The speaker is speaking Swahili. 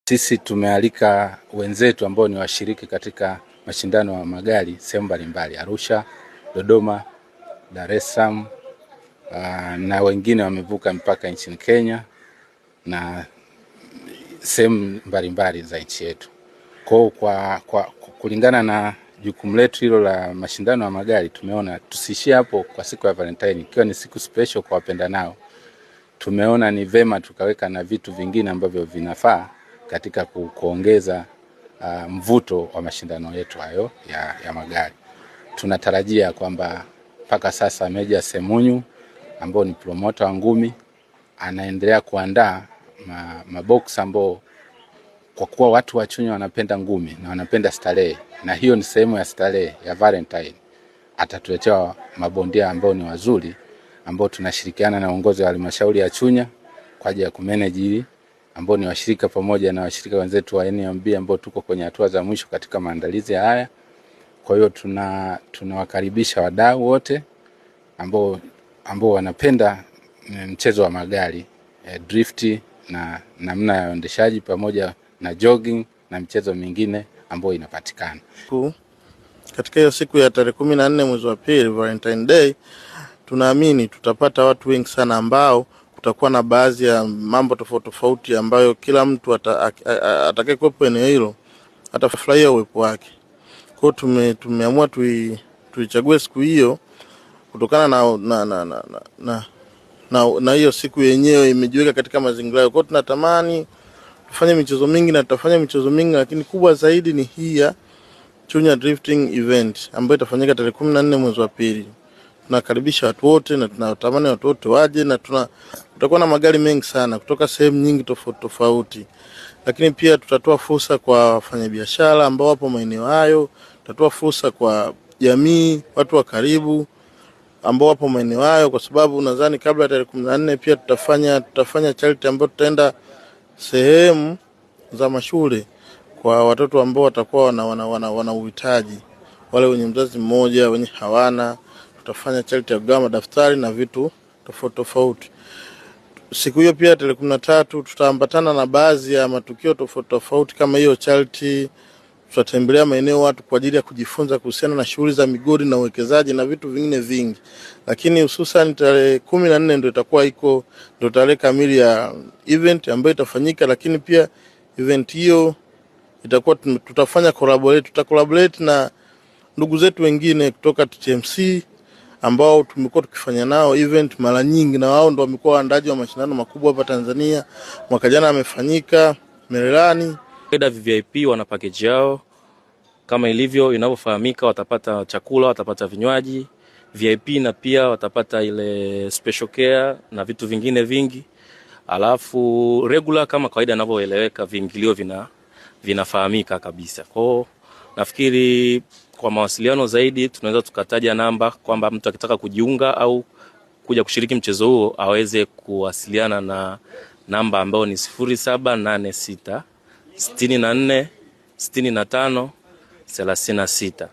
Sisi tumealika wenzetu ambao ni washiriki katika mashindano ya magari sehemu mbalimbali, Arusha, Dodoma, Dar es Salaam, na wengine wamevuka mpaka nchini Kenya na sehemu mbalimbali za nchi yetu. Kwa kulingana na jukumu letu hilo la mashindano ya magari, tumeona tusishie hapo kwa siku ya Valentine, ikiwa ni siku special kwa wapendanao. Tumeona ni vema tukaweka na vitu vingine ambavyo vinafaa katika kuongeza mvuto wa mashindano yetu hayo ya magari. Tunatarajia kwamba mpaka sasa Meja Semunyu ambao ni promoter wa ngumi anaendelea kuandaa mabox ambao, kwa kuwa watu wa Chunya wanapenda ngumi na wanapenda starehe, na hiyo ni sehemu ya starehe ya Valentine, atatuletea mabondia ambao ni wazuri, ambao tunashirikiana na uongozi wa halmashauri ya Chunya kwa ajili ya kumanage hili, ambao ni washirika pamoja na washirika wenzetu wa NMB ambao tuko kwenye hatua za mwisho katika maandalizi haya. Kwa hiyo tunawakaribisha wadau wote ambao wanapenda mchezo wa magari, drifti na namna ya uendeshaji pamoja na jogging na mchezo mingine ambayo inapatikana. Katika hiyo siku ya tarehe 14 mwezi wa pili, Valentine Day, tunaamini tutapata watu wengi sana ambao kutakuwa na baadhi ya mambo tofauti ambayo kila mtu atakayekuwepo eneo hilo atafurahia uwepo wake. Kwa hiyo tumeamua tuichague siku hiyo kutokana na hiyo siku yenyewe imejiweka katika mazingira hayo. Kwa hiyo tunatamani tufanye michezo mingi na tutafanya michezo mingi, lakini kubwa zaidi ni hii ya Chunya Drifting Event ambayo itafanyika tarehe 14 mwezi wa pili. Tunakaribisha watu wote na tunatamani watu wote waje, na tutakuwa na magari mengi sana kutoka sehemu nyingi tofauti. Lakini pia tutatoa fursa kwa wafanyabiashara ambao wapo maeneo hayo, tutatoa fursa kwa jamii, watu wa karibu ambao wapo maeneo hayo, kwa sababu nadhani kabla ya tarehe 14 pia tutafanya charity ambayo tutaenda sehemu za mashule kwa watoto ambao watakuwa wana uhitaji, wale wenye mzazi mmoja, wenye hawana. Tutafanya charity ya kugawa madaftari na vitu tofauti. Siku hiyo pia tarehe 13 tutaambatana na baadhi ya matukio tofauti kama hiyo charity. Tutatembelea maeneo watu kwa ajili ya kujifunza kuhusiana na shughuli za migodi na uwekezaji na vitu vingine vingi. Lakini hususan tarehe 14 ndio itakuwa ndio tarehe kamili ya event ambayo itafanyika, lakini pia event hiyo itakuwa tutacollaborate na ndugu zetu wengine kutoka TMC ambao tumekuwa tukifanya nao event mara nyingi, na wao ndio wamekuwa waandaji wa mashindano makubwa hapa Tanzania. Mwaka jana amefanyika Mererani. VIP wana package yao kama ilivyo inavyofahamika, watapata chakula, watapata vinywaji VIP, na pia watapata ile special care na vitu vingine vingi. Alafu regular kama kawaida inavyoeleweka, viingilio vinafahamika kabisa. Kwa nafikiri kwa mawasiliano zaidi tunaweza tukataja namba kwamba mtu akitaka kujiunga au kuja kushiriki mchezo huo aweze kuwasiliana na namba ambayo ni 0786 64 65 36.